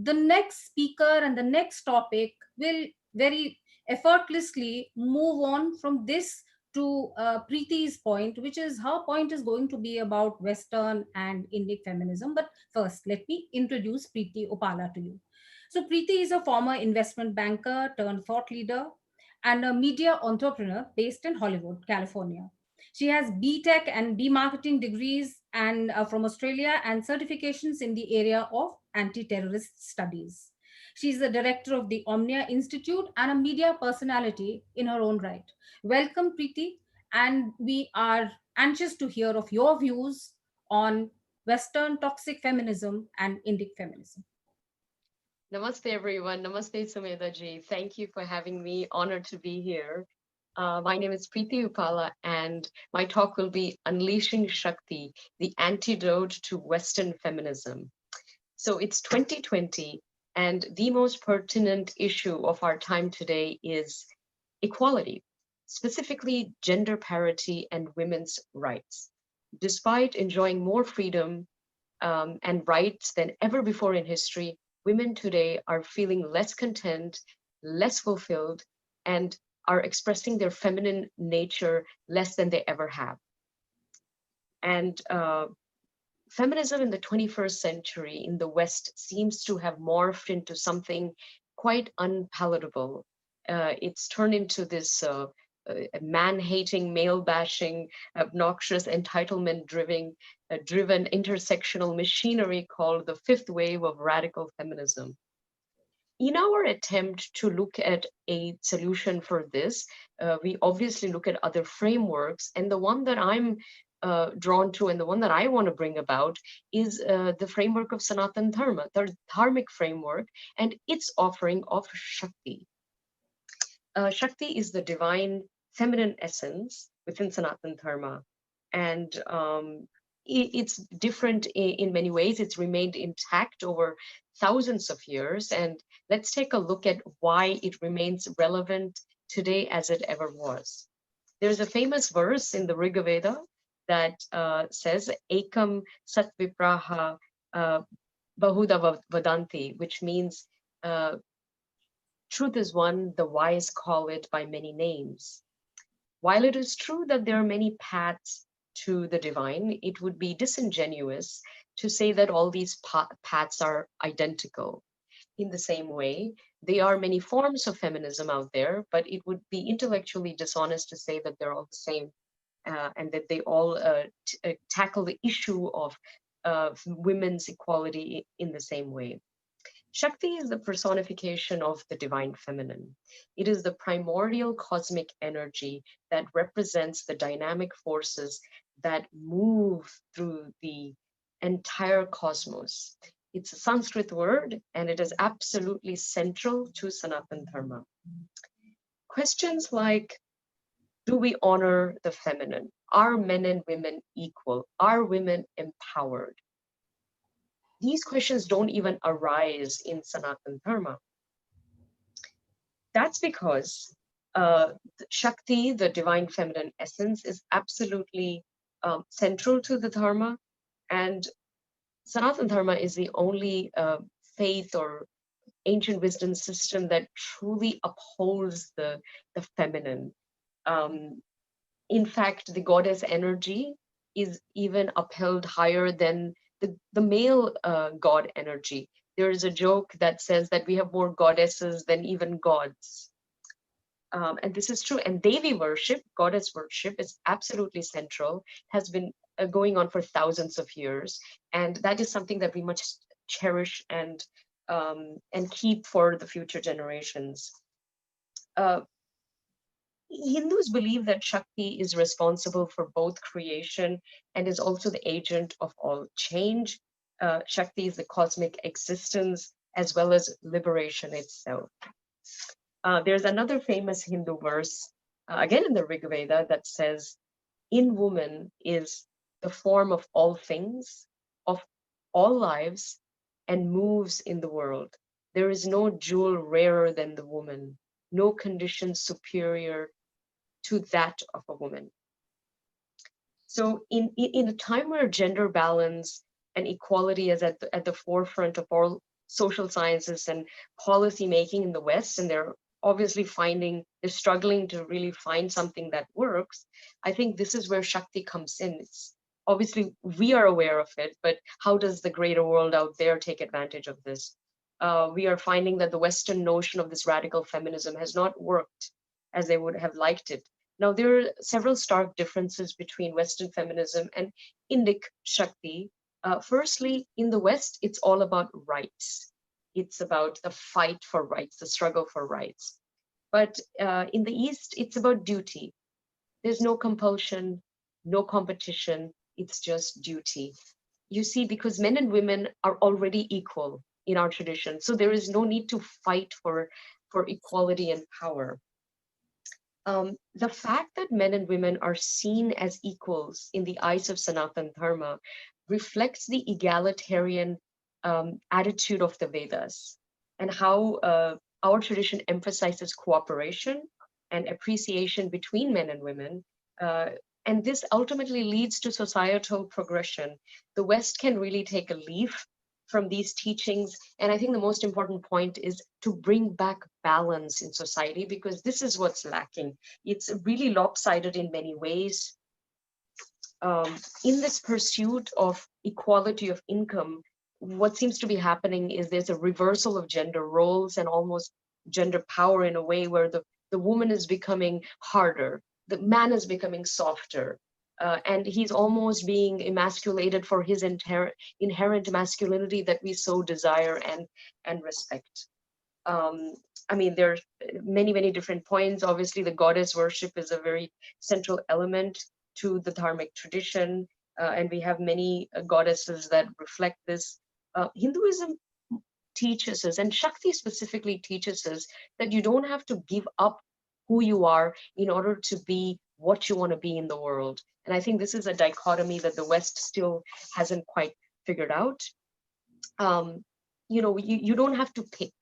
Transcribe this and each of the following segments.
the next speaker and the next topic will very effortlessly move on from this to Preeti's point, which is her point is going to be about Western and Indic feminism. But first, let me introduce Preity Upala to you. So, Preity is a former investment banker turned thought leader and a media entrepreneur based in Hollywood, California. She has BTech and B marketing degrees and from Australia and certifications in the area of anti-terrorist studies. She is the director of the Omnia Institute and a media personality in her own right. Welcome, Preeti, and we are anxious to hear of your views on Western toxic feminism and Indic feminism. Namaste, everyone. Namaste, Sumedha ji. Thank you for having me. Honored to be here. My name is Preity Upala, and my talk will be Unleashing Shakti, the antidote to Western feminism. So it's 2020, and the most pertinent issue of our time today is equality, specifically gender parity and women's rights. Despite enjoying more freedom and rights than ever before in history, women today are feeling less content, less fulfilled, and are expressing their feminine nature less than they ever have. And feminism in the 21st century in the West seems to have morphed into something quite unpalatable. It's turned into this man-hating, male-bashing, obnoxious, entitlement-driven intersectional machinery called the fifth wave of radical feminism. In our attempt to look at a solution for this, we obviously look at other frameworks, and the one that I'm drawn to and the one that I want to bring about is the framework of Sanatan Dharma, the dharmic framework, and its offering of Shakti. Shakti is the divine feminine essence within Sanatan Dharma. And it's different in many ways. It's remained intact over thousands of years. And let's take a look at why it remains relevant today as it ever was. There's a famous verse in the Rig Veda that says, Ekam Satvipraha Bahuda Vadanti, which means truth is one, the wise call it by many names. While it is true that there are many paths to the divine, it would be disingenuous to say that all these paths are identical. In the same way, there are many forms of feminism out there, but it would be intellectually dishonest to say that they're all the same and that they all tackle the issue of women's equality in the same way. Shakti is the personification of the divine feminine. It is the primordial cosmic energy that represents the dynamic forces that move through the entire cosmos. It's a Sanskrit word, and it is absolutely central to Sanatan Dharma. Questions like, do we honor the feminine? Are men and women equal? Are women empowered? These questions don't even arise in Sanatan Dharma. That's because Shakti, the divine feminine essence, is absolutely central to the Dharma. And Sanatan Dharma is the only faith or ancient wisdom system that truly upholds the feminine. In fact, the goddess energy is even upheld higher than the male god energy. There is a joke that says that we have more goddesses than even gods. And this is true. And Devi worship, goddess worship, is absolutely central, has been going on for thousands of years. And that is something that we must cherish and keep for the future generations. Hindus believe that Shakti is responsible for both creation and is also the agent of all change. Shakti is the cosmic existence as well as liberation itself. There's another famous Hindu verse, again in the Rig Veda, that says, in woman is the form of all things, of all lives, and moves in the world. There is no jewel rarer than the woman, no condition superior to that of a woman. So in a time where gender balance and equality is at the forefront of all social sciences and policy making in the West, and they're obviously they're struggling to really find something that works. I think this is where Shakti comes in. It's obviously we are aware of it, but how does the greater world out there take advantage of this? We are finding that the Western notion of this radical feminism has not worked as they would have liked it. Now, there are several stark differences between Western feminism and Indic Shakti. Firstly, in the West, it's all about rights. It's about the fight for rights, the struggle for rights. But in the East, it's about duty. There's no compulsion, no competition. It's just duty. You see, because men and women are already equal in our tradition, so there is no need to fight for equality and power. The fact that men and women are seen as equals in the eyes of Sanatan Dharma reflects the egalitarian attitude of the Vedas and how our tradition emphasizes cooperation and appreciation between men and women. Uh, and this ultimately leads to societal progression. The West can really take a leaf from these teachings. And I think the most important point is to bring back balance in society, because this is what's lacking. It's really lopsided in many ways. In this pursuit of equality of income, what seems to be happening is there's a reversal of gender roles and almost gender power in a way where the woman is becoming harder, the man is becoming softer, and he's almost being emasculated for his inherent masculinity that we so desire and respect. um, I mean, there's many different points. Obviously, the goddess worship is a very central element to the dharmic tradition, and we have many goddesses that reflect this. Hinduism teaches us, and Shakti specifically teaches us, that you don't have to give up who you are in order to be what you want to be in the world. And I think this is a dichotomy that the West still hasn't quite figured out. um, you don't have to pick.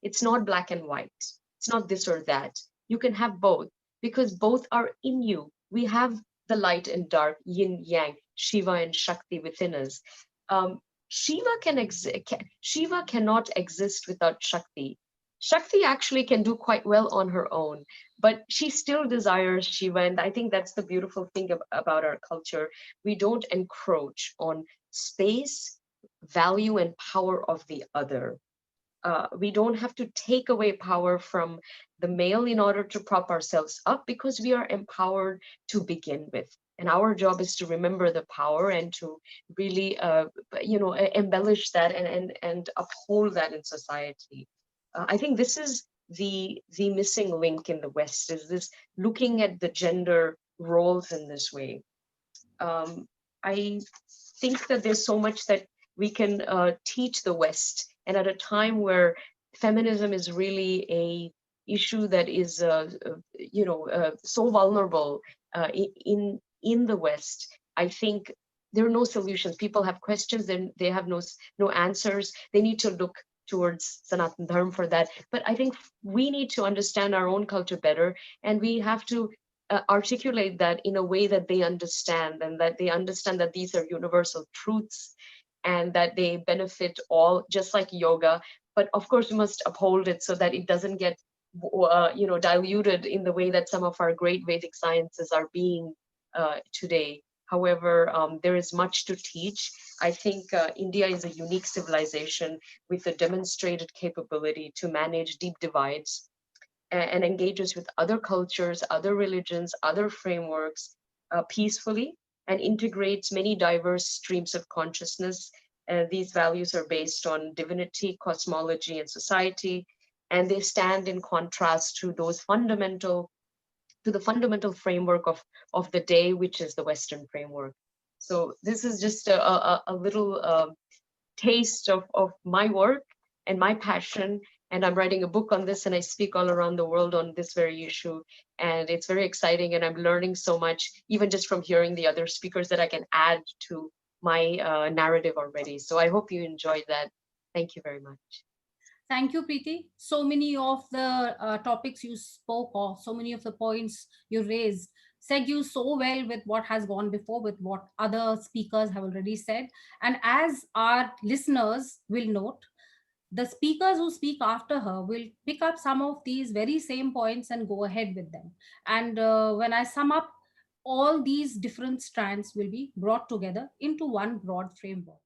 It's not black and white. It's not this or that. You can have both, because both are in you. We have the light and dark, yin yang, Shiva and Shakti within us. um, Shiva cannot exist without Shakti. Shakti actually can do quite well on her own, but she still desires Shiva. And I think that's the beautiful thing about our culture. We don't encroach on space, value, and power of the other. We don't have to take away power from the male in order to prop ourselves up, because we are empowered to begin with. And our job is to remember the power and to really, embellish that and uphold that in society. I think this is the missing link in the West, is this looking at the gender roles in this way. I think that there's so much that we can teach the West, and at a time where feminism is really a issue that is, so vulnerable in the West. I think there are no solutions. People have questions, then they have no answers. They need to look towards Sanatan Dharma for that. But I think we need to understand our own culture better, and we have to articulate that in a way that they understand, and that they understand that these are universal truths and that they benefit all, just like yoga. But of course, we must uphold it so that it doesn't get diluted in the way that some of our great Vedic sciences are being today. However, there is much to teach. I think India is a unique civilization with a demonstrated capability to manage deep divides, and engages with other cultures, other religions, other frameworks peacefully, and integrates many diverse streams of consciousness. These values are based on divinity, cosmology, and society, and they stand in contrast to the fundamental framework of the day, which is the Western framework. So this is just a little taste of my work and my passion. And I'm writing a book on this, and I speak all around the world on this very issue. And it's very exciting, and I'm learning so much, even just from hearing the other speakers, that I can add to my narrative already. So I hope you enjoyed that. Thank you very much. Thank you, Preeti. So many of the topics you spoke of, so many of the points you raised, segue so well with what has gone before, with what other speakers have already said. And as our listeners will note, The speakers who speak after her will pick up some of these very same points and go ahead with them. And when I sum up, all these different strands will be brought together into one broad framework.